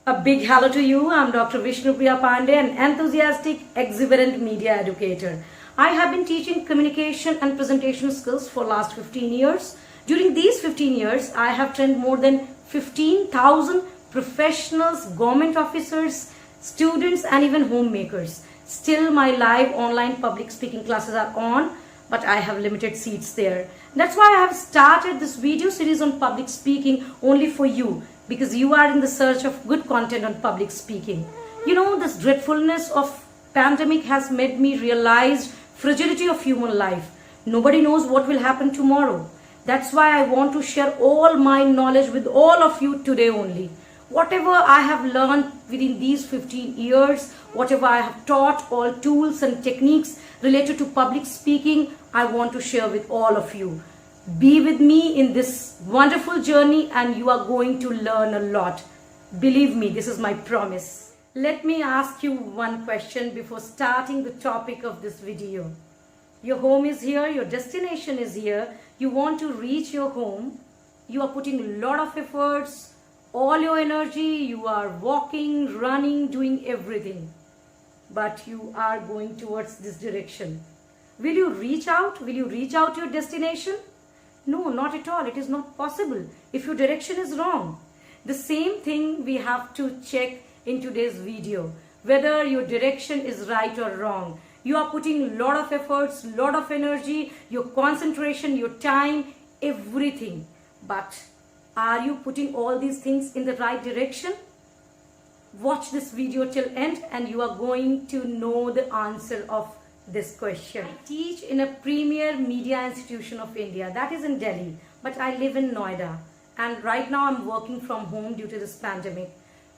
A big hello to you. I'm Dr. Vishnupriya Pandey, an enthusiastic, exuberant media educator. I have been teaching communication and presentation skills for last 15 years. During these 15 years, I have trained more than 15,000 professionals, government officers, students, and even homemakers. Still, my live online public speaking classes are on, but I have limited seats there. That's why I have started this video series on public speaking only for you, because you are in the search of good content on public speaking. You know, this dreadfulness of pandemic has made me realize fragility of human life. Nobody knows what will happen tomorrow. That's why I want to share all my knowledge with all of you today only. Whatever I have learned within these 15 years, whatever I have taught, all tools and techniques related to public speaking, I want to share with all of you. Be with me in this wonderful journey and you are going to learn a lot. Believe me, this is my promise. Let me ask you one question before starting the topic of this video. Your home is here, your destination is here. You want to reach your home. You are putting a lot of efforts, all your energy. You are walking, running, doing everything. But you are going towards this direction. Will you reach out? Will you reach out to your destination? No, not at all. It is not possible if your direction is wrong. The same thing we have to check in today's video, whether your direction is right or wrong. You are putting a lot of efforts, a lot of energy, your concentration, your time, everything. But are you putting all these things in the right direction? Watch this video till end and you are going to know the answer of this question. I teach in a premier media institution of India, that is in Delhi, but I live in Noida and right now I'm working from home due to this pandemic.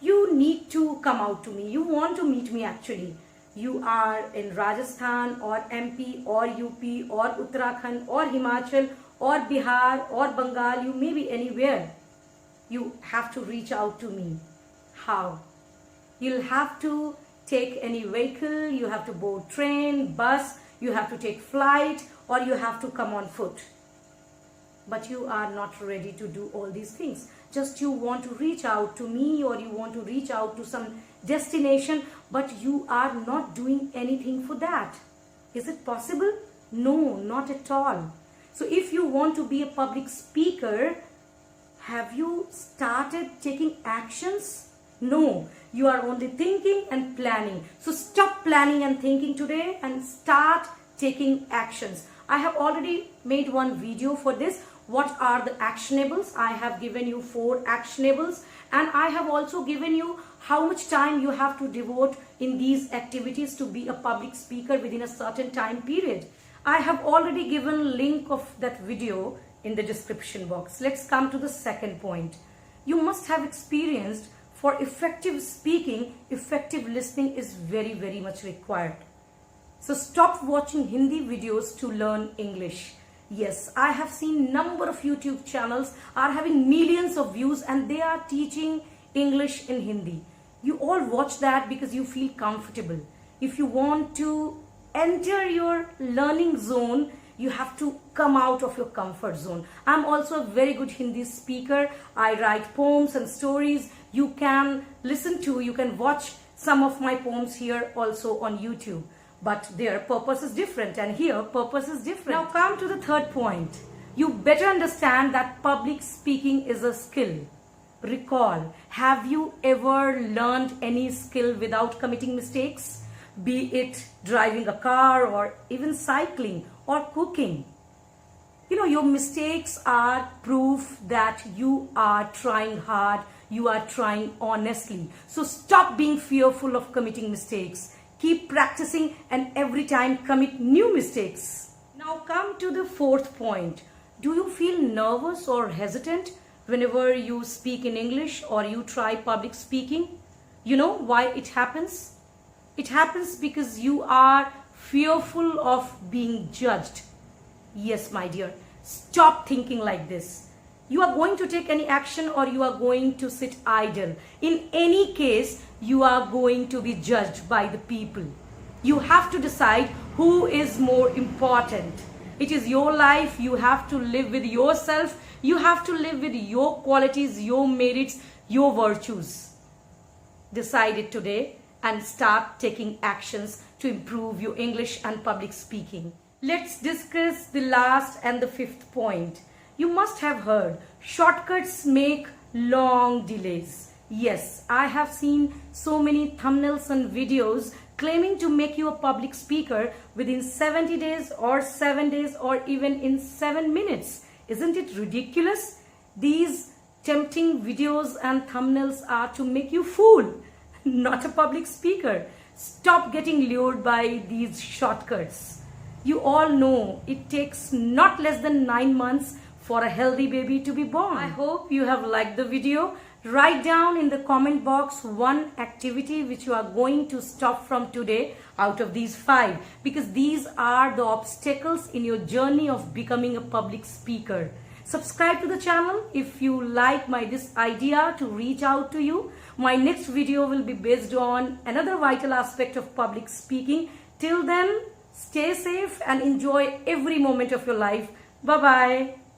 You need to come out to me. You want to meet me actually. You are in Rajasthan or MP or UP or Uttarakhand or Himachal or Bihar or Bengal. You may be anywhere. You have to reach out to me. How? You'll have to take any vehicle, you have to board train, bus, you have to take flight, or you have to come on foot. But you are not ready to do all these things. Just you want to reach out to me or you want to reach out to some destination, but you are not doing anything for that. Is it possible? No, not at all. So if you want to be a public speaker, have you started taking actions? No, you are only thinking and planning. So stop planning and thinking today and start taking actions. I have already made one video for this. What are the actionables? I have given you 4 actionables and I have also given you how much time you have to devote in these activities to be a public speaker within a certain time period. I have already given link of that video in the description box. Let's come to the second point. You must have experienced for effective speaking, effective listening is very, very much required. So stop watching Hindi videos to learn English. Yes, I have seen number of YouTube channels are having millions of views and they are teaching English in Hindi. You all watch that because you feel comfortable. If you want to enter your learning zone, you have to come out of your comfort zone. I'm also a very good Hindi speaker. I write poems and stories. You can listen to, you can watch some of my poems here also on YouTube. But their purpose is different and here purpose is different. Now come to the third point. You better understand that public speaking is a skill. Recall, have you ever learned any skill without committing mistakes? Be it driving a car or even cycling or cooking. You know, your mistakes are proof that you are trying hard, you are trying honestly. So stop being fearful of committing mistakes. Keep practicing and every time commit new mistakes. Now come to the fourth point. Do you feel nervous or hesitant whenever you speak in English or you try public speaking? You know why it happens? It happens because you are fearful of being judged. Yes, my dear, stop thinking like this. You are going to take any action or you are going to sit idle. In any case, you are going to be judged by the people. You have to decide who is more important. It is your life. You have to live with yourself. You have to live with your qualities, your merits, your virtues. Decide it today and start taking actions to improve your English and public speaking. Let's discuss the last and the fifth point. You must have heard shortcuts make long delays. Yes, I have seen so many thumbnails and videos claiming to make you a public speaker within 70 days or 7 days or even in 7 minutes. Isn't it ridiculous? These tempting videos and thumbnails are to make you fool, not a public speaker. Stop getting lured by these shortcuts. You all know it takes not less than 9 months for a healthy baby to be born. I hope you have liked the video. Write down in the comment box one activity which you are going to stop from today out of these 5, because these are the obstacles in your journey of becoming a public speaker. Subscribe to the channel if you like this idea to reach out to you. My next video will be based on another vital aspect of public speaking. Till then, stay safe and enjoy every moment of your life. Bye-bye.